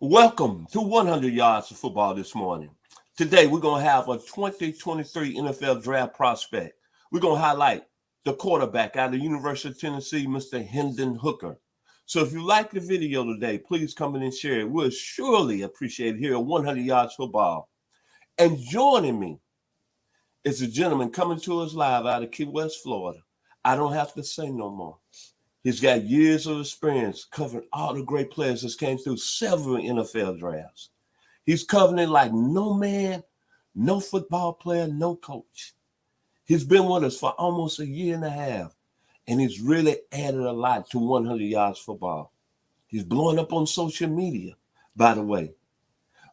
Welcome to 100 Yards of Football this morning. Today, we're going to have a 2023 NFL Draft prospect. We're going to highlight the quarterback out of the University of Tennessee, Mr. Hendon Hooker. So if you like the video today, please come in and share it. We'll surely appreciate it here at 100 Yards Football. And joining me is a gentleman coming to us live out of Key West, Florida. I don't have to say no more. He's got years of experience covering all the great players that came through several NFL drafts. He's covering it like no man, no football player, no coach. He's been with us for almost a year and a half, and he's really added a lot to 100 Yards Football. He's blowing up on social media, by the way.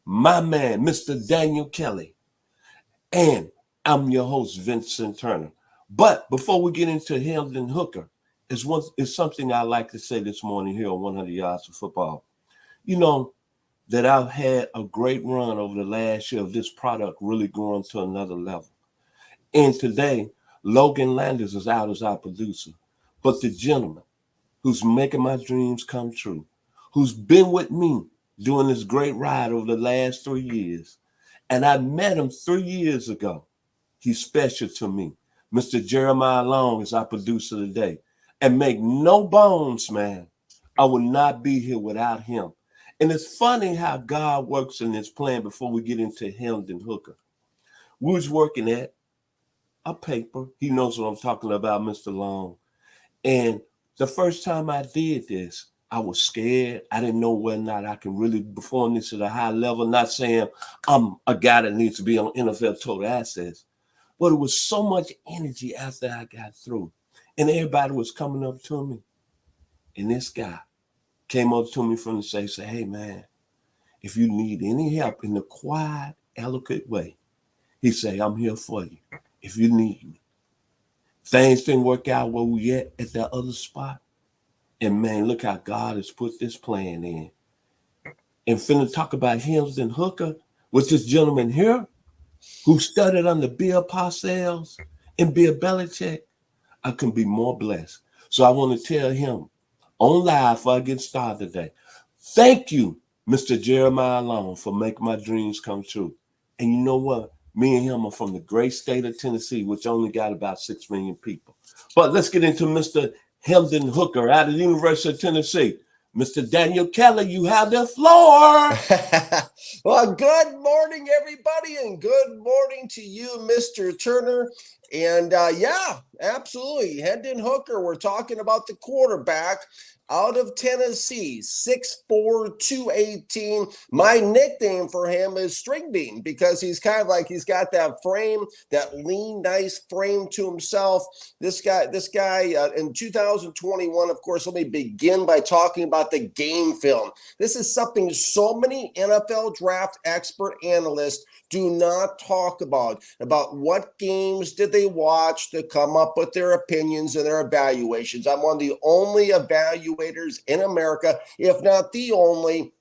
My man, Mr. Daniel Kelly, and I'm your host, Vincent Turner. But before we get into Hendon Hooker, it's something I like to say this morning here on 100 Yards of Football. You know, that I've had a great run over the last year of this product really going to another level. And today, Logan Landers is out as our producer. But the gentleman who's making my dreams come true, who's been with me doing this great ride over the last 3 years, and I met him 3 years ago. He's special to me. Mr. Jeremiah Long is our producer today. And make no bones, man, I would not be here without him. And it's funny how God works in this plan before we get into Hendon Hooker. We was working at a paper. He knows what I'm talking about, Mr. Long. And the first time I did this, I was scared. I didn't know whether or not I can really perform this at a high level. Not saying I'm a guy that needs to be on NFL Total Access. But it was so much energy after I got through. And everybody was coming up to me. And this guy came up to me from the stage and said, hey, man, if you need any help in the quiet, eloquent way, he said, I'm here for you if you need me. Things didn't work out where we at that other spot. And, man, look how God has put this plan in. And finna talk about Hendon Hooker with this gentleman here who studied under Bill Parcells and Bill Belichick. I can be more blessed. So I want to tell him on live before I get started today. Thank you, Mr. Jeremiah Long, for making my dreams come true. And you know what? Me and him are from the great state of Tennessee, which only got about 6 million people. But let's get into Mr. Hendon Hooker out of the University of Tennessee. Mr. Daniel Kelly, you have the floor. Well, good morning, everybody, and good morning to you, Mr. Turner. And yeah, absolutely. Hendon Hooker, we're talking about the quarterback out of Tennessee, 6'4", 218. My nickname for him is String Bean because he's kind of like he's got that frame, that lean, nice frame to himself. This guy in 2021, of course, let me begin by talking about the game film. This is something so many NFL draft expert analysts do not talk about what games did they watch to come up with their opinions and their evaluations. I'm one of the only evaluators in America, if not the only,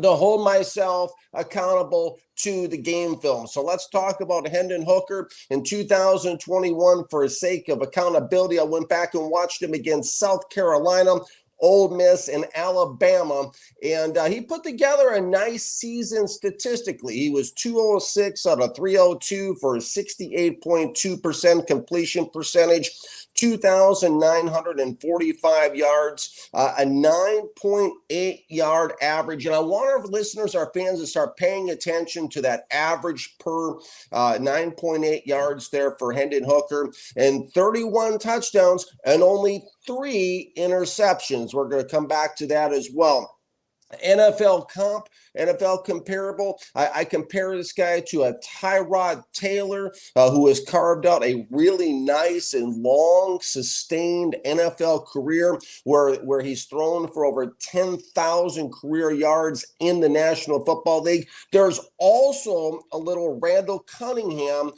to hold myself accountable to the game film. So let's talk about Hendon Hooker in 2021. For the sake of accountability, I went back and watched him against South Carolina, Ole Miss, and Alabama, and he put together a nice season statistically. He was 206 out of 302 for a 68.2% completion percentage, 2,945 yards, a 9.8 yard average. And I want our listeners, our fans, to start paying attention to that average per 9.8 yards there for Hendon Hooker, and 31 touchdowns and only 3 interceptions. We're going to come back to that as well. NFL comparable. I compare this guy to a Tyrod Taylor, who has carved out a really nice and long, sustained NFL career where he's thrown for over 10,000 career yards in the National Football League. There's also a little Randall Cunningham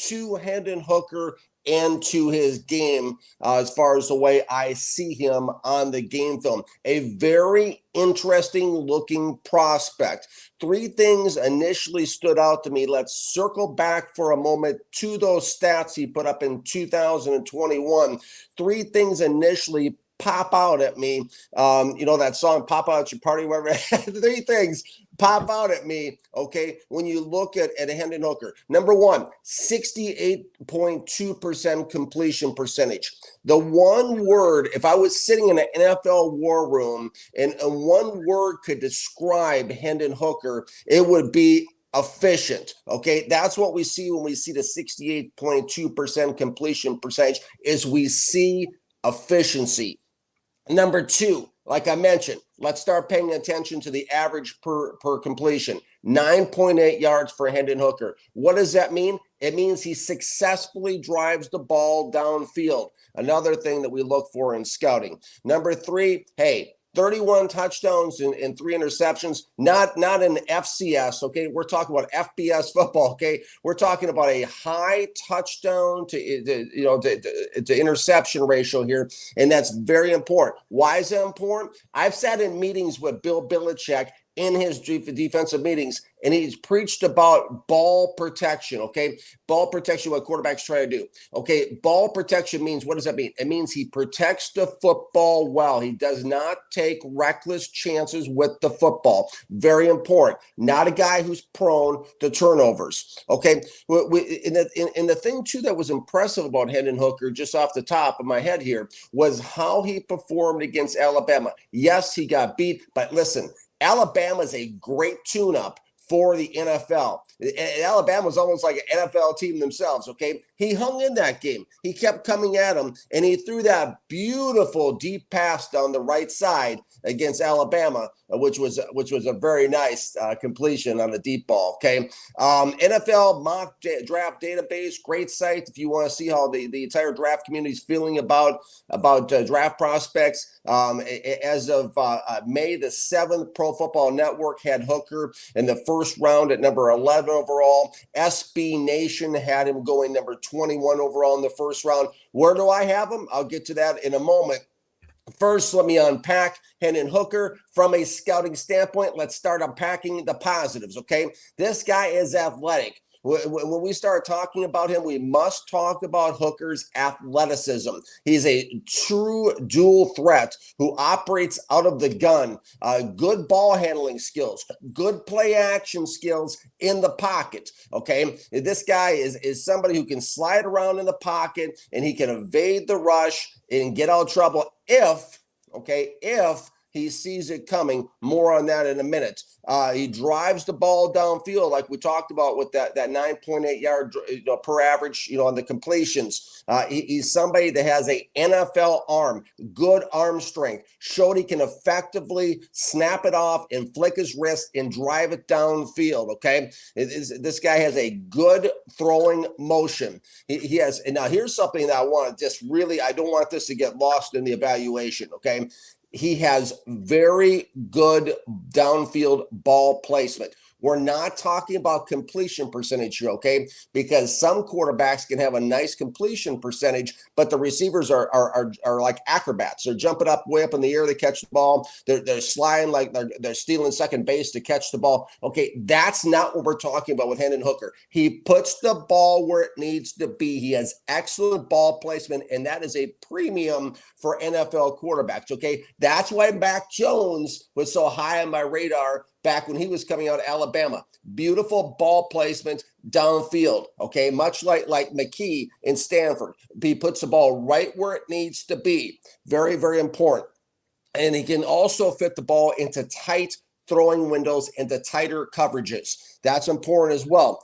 to Hendon Hooker and to his game as far as the way I see him on the game film. A very interesting looking prospect. 3 things initially stood out to me. Let's circle back for a moment to those stats he put up in 2021. 3 things initially pop out at me. You know that song, Pop Out at Your Party, whatever. 3 things pop out at me, okay, when you look at Hendon Hooker. Number one, 68.2% completion percentage. The one word, if I was sitting in an NFL war room and one word could describe Hendon Hooker, it would be efficient. Okay, that's what we see when we see the 68.2% completion percentage, is we see efficiency. Number two, like I mentioned, let's start paying attention to the average per completion. 9.8 yards for Hendon Hooker. What does that mean? It means he successfully drives the ball downfield. Another thing that we look for in scouting. Number three, hey, 31 touchdowns and 3 interceptions, not an FCS, okay? We're talking about FBS football, okay? We're talking about a high touchdown to interception ratio here, and that's very important. Why is that important? I've sat in meetings with Bill Belichick in his defensive meetings, and he's preached about ball protection, okay? Ball protection, what quarterbacks try to do. Okay, ball protection means, what does that mean? It means he protects the football well. He does not take reckless chances with the football. Very important. Not a guy who's prone to turnovers, okay? And the thing, too, that was impressive about Hendon Hooker, just off the top of my head here, was how he performed against Alabama. Yes, he got beat, but listen, Alabama is a great tune-up for the NFL. Alabama was almost like an NFL team themselves, okay? He hung in that game. He kept coming at him, and he threw that beautiful deep pass down the right side against Alabama, which was a very nice completion on the deep ball, okay? NFL mock draft database, great site if you want to see how the entire draft community is feeling about draft prospects. As of May the 7th, Pro Football Network had Hooker in the first round at number 11 overall. SB Nation had him going number 21 overall in the first round. Where do I have him? I'll get to that in a moment. First, let me unpack Hendon Hooker from a scouting standpoint. Let's start unpacking the positives, okay? This guy is athletic. When we start talking about him, we must talk about Hooker's athleticism. He's a true dual threat who operates out of the gun. Good ball handling skills, good play action skills in the pocket, okay? This guy is somebody who can slide around in the pocket, and he can evade the rush and get out of trouble if he sees it coming. More on that in a minute. He drives the ball downfield, like we talked about with that 9.8 yard per average, on the completions. He's somebody that has a NFL arm, good arm strength. Showed he can effectively snap it off and flick his wrist and drive it downfield. Okay, this guy has a good throwing motion. He has. And now here's something that I want to just really. I don't want this to get lost in the evaluation. Okay. He has very good downfield ball placement. We're not talking about completion percentage here, okay? Because some quarterbacks can have a nice completion percentage, but the receivers are like acrobats. They're jumping up way up in the air to catch the ball. They're sliding like they're stealing second base to catch the ball. Okay, that's not what we're talking about with Hendon Hooker. He puts the ball where it needs to be. He has excellent ball placement, and that is a premium for NFL quarterbacks, okay? That's why Mac Jones was so high on my radar back when he was coming out of Alabama. Beautiful ball placement downfield, okay? Much like McKee in Stanford. He puts the ball right where it needs to be. Very, very important. And he can also fit the ball into tight throwing windows, into tighter coverages. That's important as well.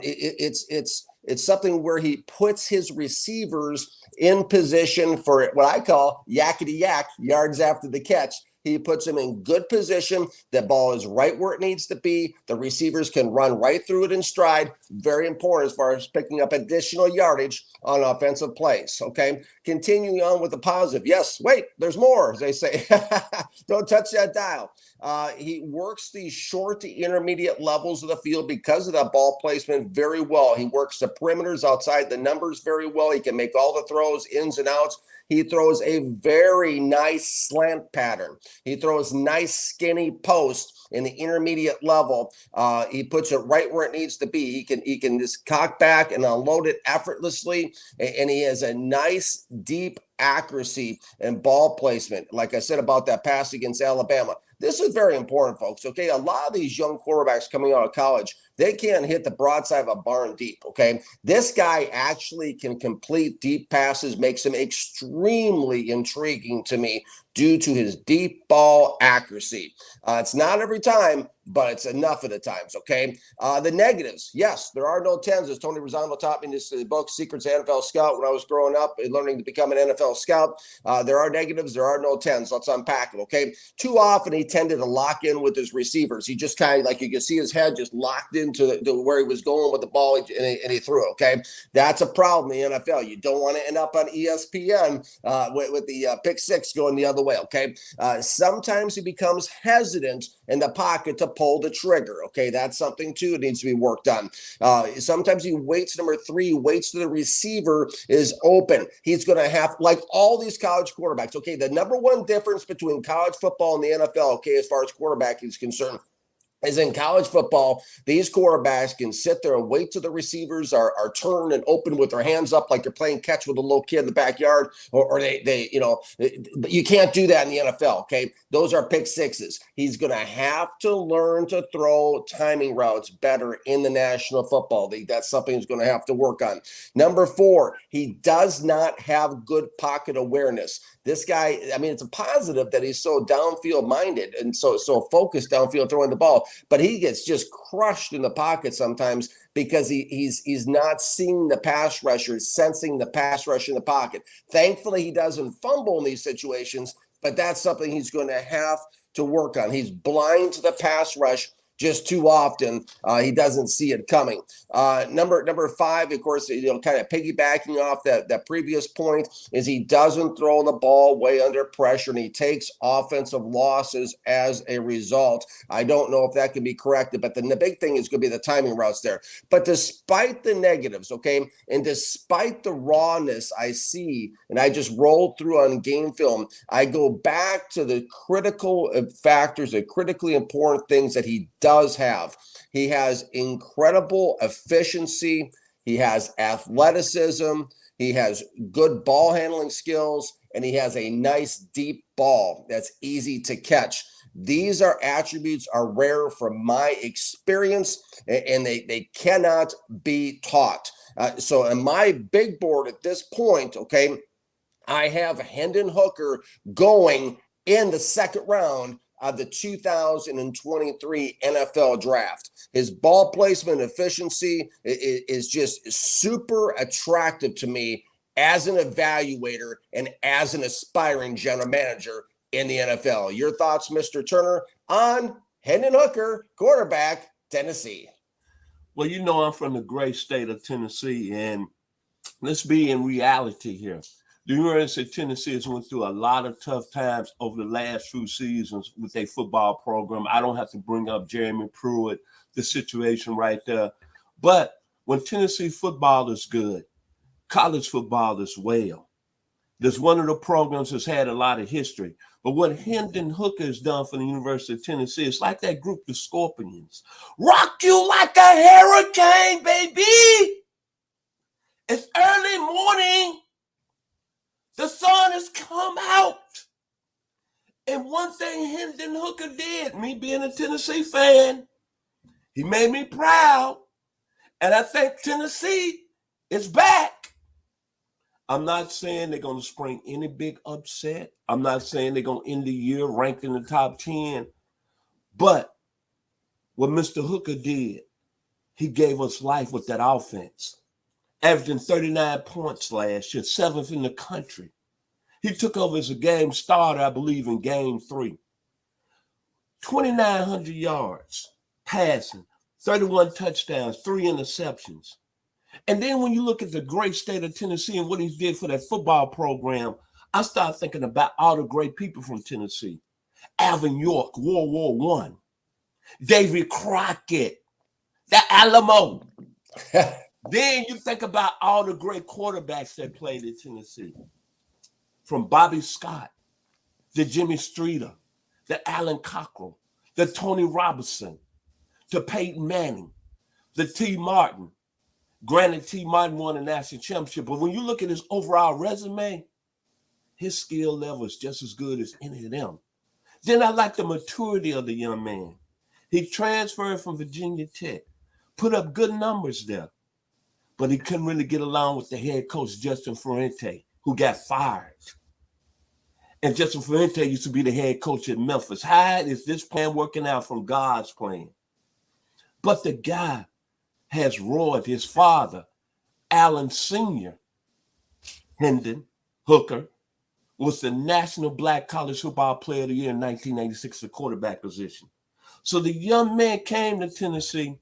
It's something where he puts his receivers in position for what I call yakety yak, yards after the catch. He puts them in good position. The ball is right where it needs to be. The receivers can run right through it in stride. Very important as far as picking up additional yardage on offensive plays. Okay, continuing on with the positive. Yes, wait, there's more, as they say. Don't touch that dial. He works the short to intermediate levels of the field because of that ball placement very well. He works the perimeters outside the numbers very well. He can make all the throws, ins and outs. He throws a very nice slant pattern. He throws nice skinny posts in the intermediate level. He puts it right where it needs to be. He can just cock back and unload it effortlessly, and he has a nice deep accuracy and ball placement. Like I said about that pass against Alabama, this is very important, folks. Okay, a lot of these young quarterbacks coming out of college, they can't hit the broadside of a barn deep. Okay, this guy actually can complete deep passes, makes him extremely intriguing to me due to his deep ball accuracy. It's not every time, but it's enough of the times, okay? The negatives, yes, there are no 10s. As Tony Rosano taught me in this book, Secrets of NFL Scout, when I was growing up and learning to become an NFL scout. There are negatives, there are no 10s. Let's unpack it, okay? Too often he tended to lock in with his receivers. He just kind of, like you can see his head just locked into where he was going with the ball, and he threw, okay? That's a problem in the NFL. You don't want to end up on ESPN with the pick six going the other way, okay? Sometimes he becomes hesitant in the pocket to pull the trigger, okay? That's something, too, that needs to be worked on. Sometimes he waits, number three, waits till the receiver is open. He's going to have, like all these college quarterbacks, okay, the number one difference between college football and the NFL, okay, as far as quarterback is concerned, is in college football, these quarterbacks can sit there and wait till the receivers are turned and open with their hands up like they're playing catch with a little kid in the backyard, or they you can't do that in the NFL, okay? Those are pick sixes. He's going to have to learn to throw timing routes better in the National Football League. That's something he's going to have to work on. Number four, he does not have good pocket awareness. This guy, I mean, it's a positive that he's so downfield minded and so focused downfield throwing the ball, but he gets just crushed in the pocket sometimes because he's not seeing the pass rusher, sensing the pass rush in the pocket. Thankfully, he doesn't fumble in these situations, but that's something he's going to have to work on. He's blind to the pass rush just too often. He doesn't see it coming. Number five, of course, kind of piggybacking off that previous point, is he doesn't throw the ball way under pressure, and he takes offensive losses as a result. I don't know if that can be corrected, but the big thing is going to be the timing routes there. But despite the negatives, okay, and despite the rawness I see, and I just rolled through on game film, I go back to the critical factors, the critically important things that he does have. He has incredible efficiency. He has athleticism. He has good ball handling skills, and he has a nice deep ball that's easy to catch. These are attributes are rare from my experience, and they cannot be taught. So in my big board at this point, okay, I have Hendon Hooker going in the second round of the 2023 NFL draft. His ball placement efficiency is just super attractive to me as an evaluator and as an aspiring general manager in the NFL. Your thoughts, Mr. Turner, on Hendon Hooker, quarterback, Tennessee? Well, you know, I'm from the great state of Tennessee, and let's be in reality here. The University of Tennessee has went through a lot of tough times over the last few seasons with their football program. I don't have to bring up Jeremy Pruitt, the situation right there. But when Tennessee football is good, college football is well. There's one of the programs that's had a lot of history. But what Hendon Hooker has done for the University of Tennessee, it's like that group, the Scorpions. Rock you like a hurricane, baby. It's early morning. The sun has come out. And one thing Hendon Hooker did, me being a Tennessee fan, he made me proud. And I think Tennessee is back. I'm not saying they're going to spring any big upset. I'm not saying they're going to end the year ranked in the top 10. But what Mr. Hooker did, he gave us life with that offense. Averaging 39 points last year, 7th in the country. He took over as a game starter, I believe, in game 3. 2,900 yards passing, 31 touchdowns, 3 interceptions. And then when you look at the great state of Tennessee and what he did for that football program, I start thinking about all the great people from Tennessee. Alvin York, World War I. David Crockett, the Alamo. Then you think about all the great quarterbacks that played at Tennessee. From Bobby Scott to Jimmy Streeter the Alan Cockrell, the Tony Robinson, to Peyton Manning, the T. Martin. Granted, T. Martin won a national championship, but when you look at his overall resume, his skill level is just as good as any of them. Then I like the maturity of the young man. He transferred from Virginia Tech, put up good numbers there, but he couldn't really get along with the head coach, Justin Fuente, who got fired. And Justin Fuente used to be the head coach at Memphis. How is this plan working out from God's plan? But the guy has roared. His father, Allen Sr., Hendon Hooker, was the National Black College Football Player of the Year in 1986, the quarterback position. So the young man came to Tennessee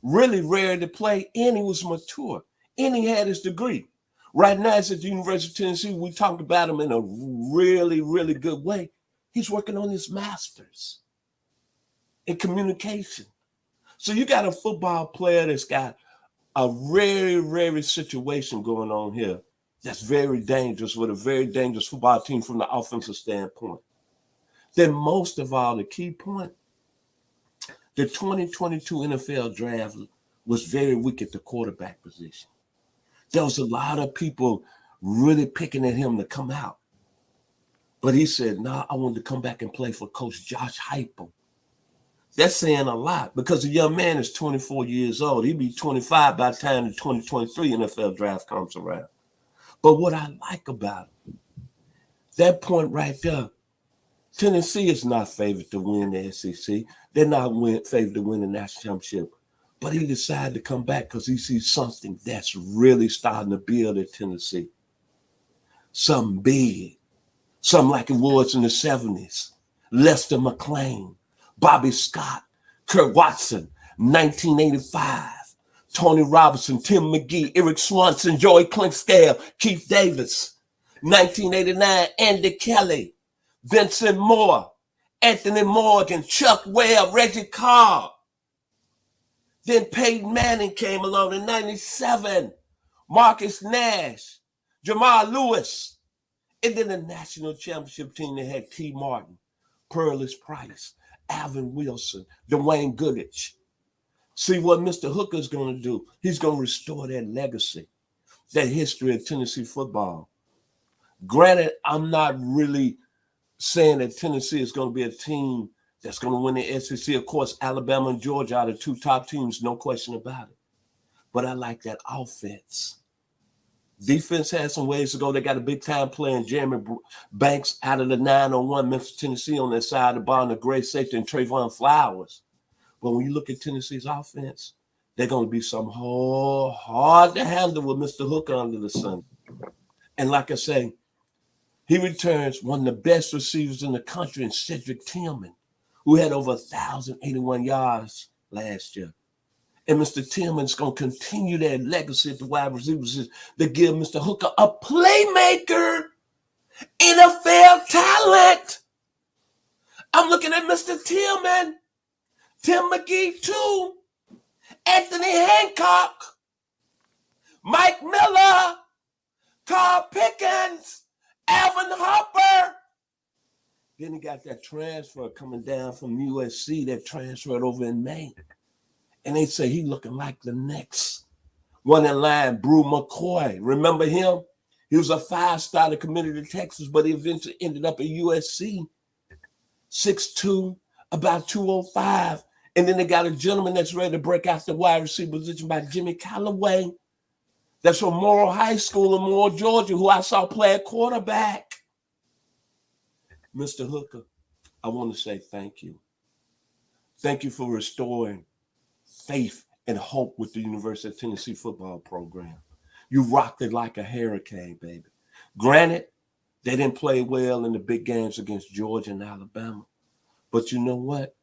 really rare to play, and he was mature, and he had his degree. Right now, it's at the University of Tennessee. We talked about him in a really, really good way. He's working on his master's in communication. So you got a football player that's got a very, very situation going on here that's very dangerous, with a very dangerous football team from the offensive standpoint. Then most of all, the key point, the 2022 NFL draft was very weak at the quarterback position. There was a lot of people really picking at him to come out. But he said, nah, I wanted to come back and play for Coach Josh Heupel. That's saying a lot because the young man is 24 years old. He'd be 25 by the time the 2023 NFL draft comes around. But what I like about it, that point right there, Tennessee is not favored to win the SEC. They're not favored to win the national championship. But he decided to come back because he sees something that's really starting to build at Tennessee. Something big. Something like it was in the 70s. Lester McLean, Bobby Scott, Kurt Watson, 1985. Tony Robinson, Tim McGee, Eric Swanson, Joey Clinkscale, Keith Davis. 1989, Andy Kelly, Vincent Moore, Anthony Morgan, Chuck Webb, Reggie Carr. Then Peyton Manning came along in 97. Marcus Nash, Jamal Lewis. And then the national championship team that had T. Martin, Pearlis Price, Alvin Wilson, Dwayne Goodrich. See what Mr. Hooker's going to do. He's going to restore that legacy, that history of Tennessee football. Granted, I'm not really saying that Tennessee is going to be a team that's going to win the SEC. Of course, Alabama and Georgia are the two top teams, no question about it. But I like that offense. Defense has some ways to go. They got a big-time player in Jeremy Banks out of the 901 Memphis, Tennessee on their side of the ball, and a great safety and Trayvon Flowers. But when you look at Tennessee's offense, they're going to be some hard to handle with Mr. Hooker under the sun. And like I say, he returns one of the best receivers in the country in Cedric Tillman, who had over 1,081 yards last year. And Mr. Tillman's going to continue that legacy at the wide receivers to give Mr. Hooker a playmaker, NFL talent. I'm looking at Mr. Tillman, Tim McGee too, Anthony Hancock, Mike Miller, Carl Pickens, Alvin Harper. Then he got that transfer coming down from USC that transferred over in May. And they say he looking like the next one in line, Brew McCoy. Remember him? He was a 5-star that committed to Texas, but he eventually ended up at USC. 6'2", about 205. And then they got a gentleman that's ready to break out the wide receiver position by Jimmy Callaway. That's from Morrill High School in Morrill, Georgia, who I saw play at quarterback. Mr. Hooker, I want to say thank you. Thank you for restoring faith and hope with the University of Tennessee football program. You rocked it like a hurricane, baby. Granted, they didn't play well in the big games against Georgia and Alabama. But you know what?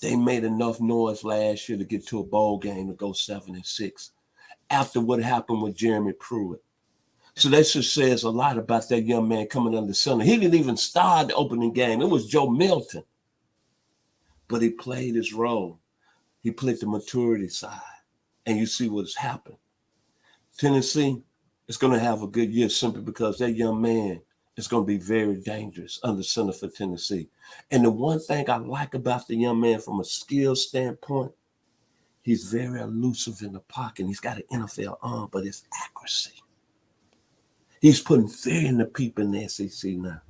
They made enough noise last year to get to a bowl game to go 7-6 after what happened with Jeremy Pruitt. So that just says a lot about that young man coming under center. He didn't even start the opening game. It was Joe Milton. But he played his role. He played the maturity side. And you see what's happened. Tennessee is going to have a good year simply because that young man is going to be very dangerous under center for Tennessee. And the one thing I like about the young man from a skill standpoint, he's very elusive in the pocket. He's got an NFL arm, but his accuracy. He's putting fear in the people in the SEC now.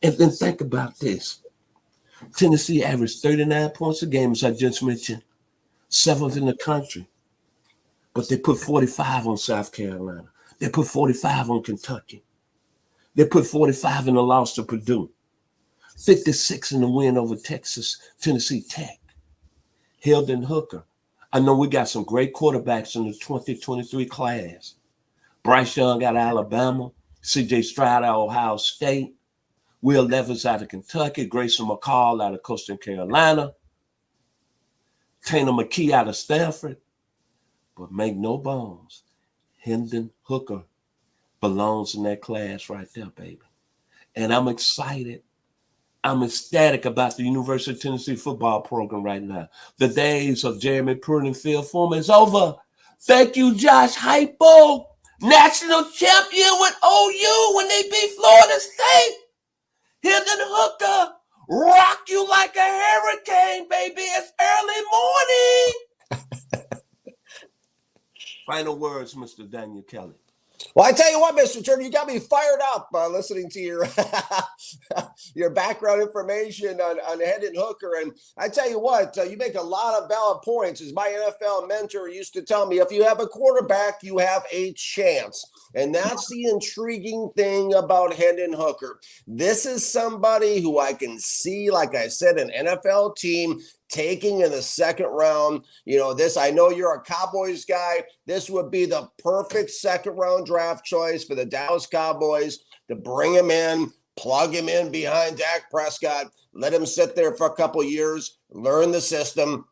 And then think about this. Tennessee averaged 39 points a game, as I just mentioned, 7th in the country. But they put 45 on South Carolina. They put 45 on Kentucky. They put 45 in the loss to Purdue. 56 in the win over Tennessee Tech. Hendon Hooker. I know we got some great quarterbacks in the 2023 class. Bryce Young out of Alabama. C.J. Stroud out of Ohio State. Will Levis out of Kentucky. Grayson McCall out of Coastal Carolina. Tanner McKee out of Stanford. But make no bones, Hendon Hooker belongs in that class right there, baby. And I'm excited. I'm ecstatic about the University of Tennessee football program right now. The days of Jeremy Pruitt and Phil Foreman is over. Thank you, Josh Heupel, national champion with OU when they beat Florida State. Hendon Hooker rock you like a hurricane, baby. It's early morning. Final words, Mr. Daniel Kelly. Well, I tell you what, Mr. Turner, you got me fired up listening to your background information on Hendon Hooker. And I tell you what, you make a lot of valid points. As my NFL mentor used to tell me, if you have a quarterback, you have a chance. And that's the intriguing thing about Hendon Hooker. This is somebody who I can see, like I said, an NFL team taking in the second round. You know, this, I know you're a Cowboys guy. This would be the perfect second round draft choice for the Dallas Cowboys to bring him in, plug him in behind Dak Prescott, let him sit there for a couple of years, learn the system.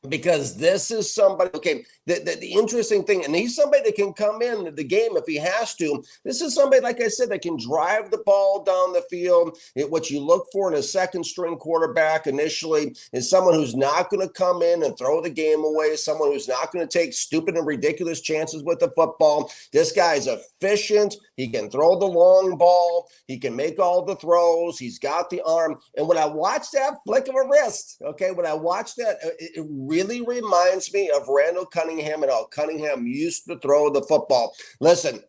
Because this is somebody, okay, the interesting thing, and he's somebody that can come in the game if he has to. This is somebody, like I said, that can drive the ball down the field. What you look for in a second string quarterback initially is someone who's not going to come in and throw the game away, someone who's not going to take stupid and ridiculous chances with the football. This guy is efficient. He can throw the long ball. He can make all the throws. He's got the arm. And when I watch that flick of a wrist, okay, when I watch that, it really reminds me of Randall Cunningham and how Cunningham used to throw the football. Listen,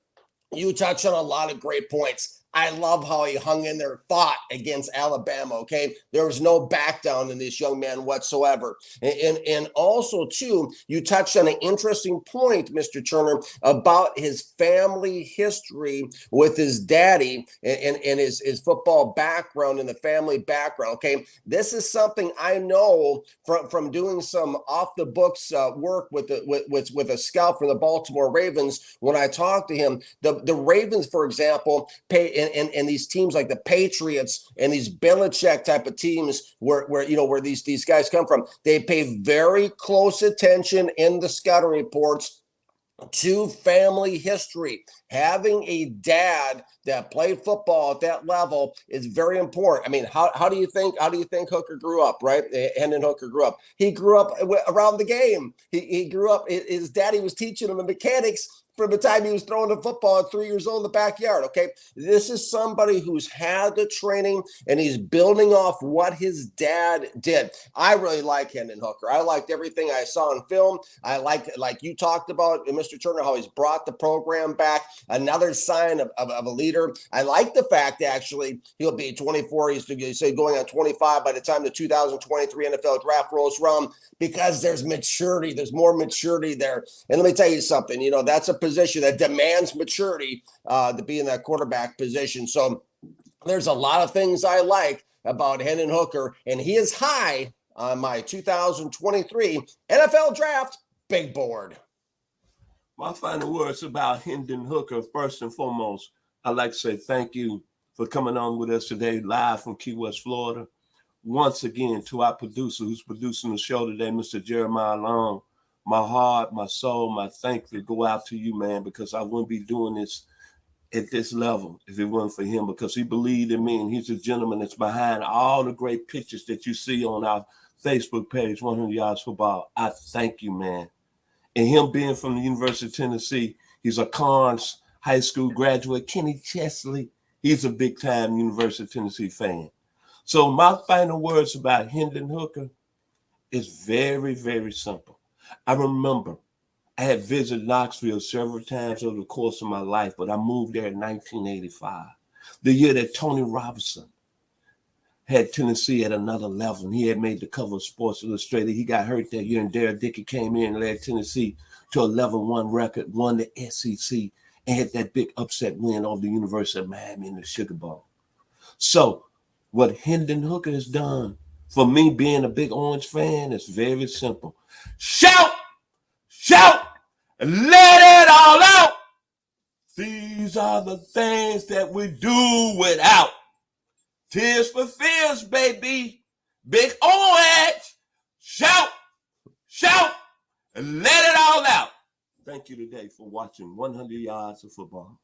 you touched on a lot of great points. I love how he hung in there, fought against Alabama, okay? There was no back down in this young man whatsoever. And also, too, you touched on an interesting point, Mr. Turner, about his family history with his daddy and his football background and the family background, okay? This is something I know from doing some off-the-books work with a scout from the Baltimore Ravens. When I talked to him, the Ravens, for example, pay and these teams like the Patriots and these Belichick type of teams where these guys come from, they pay very close attention in the scouting reports to family history. Having a dad that played football at that level is very important. I mean, how do you think Hooker grew up, right? Hendon Hooker grew up. He grew up around the game. He grew up, his daddy was teaching him the mechanics from the time he was throwing the football at 3 years old in the backyard, okay? This is somebody who's had the training, and he's building off what his dad did. I really like Hendon Hooker. I liked everything I saw in film. I like you talked about, Mr. Turner, how he's brought the program back. Another sign of a leader. I like the fact, actually, he'll be 24. He's going on 25 by the time the 2023 NFL draft rolls around, because there's maturity. There's more maturity there. And let me tell you something, that's a position that demands maturity to be in that quarterback position. So there's a lot of things I like about Hendon Hooker, and he is high on my 2023 NFL draft big board. My final words about Hendon Hooker, first and foremost, I'd like to say thank you for coming on with us today, live from Key West, Florida. Once again, to our producer who's producing the show today, Mr. Jeremiah Long. My heart, my soul, my thank you go out to you, man, because I wouldn't be doing this at this level if it wasn't for him, because he believed in me, and he's a gentleman that's behind all the great pictures that you see on our Facebook page, 100 Yards Football. I thank you, man. And him being from the University of Tennessee, he's a Carnes High School graduate. Kenny Chesley, He's a big-time University of Tennessee fan. So my final words about Hendon Hooker is very, very simple. I remember I had visited Knoxville several times over the course of my life, but I moved there in 1985, the year that Tony Robinson had Tennessee at another level. He had made the cover of Sports Illustrated. He got hurt that year, and Derek Dickey came in and led Tennessee to a 11-1 record, won the SEC, and had that big upset win over the University of Miami in the Sugar Bowl. So what Hendon Hooker has done, for me being a big Orange fan, is very simple. Shout, shout, and let it all out. These are the things that we do without. Tears for Fears, baby. Big Orange. Shout, shout, and let it all out. Thank you today for watching 100 Yards of Football.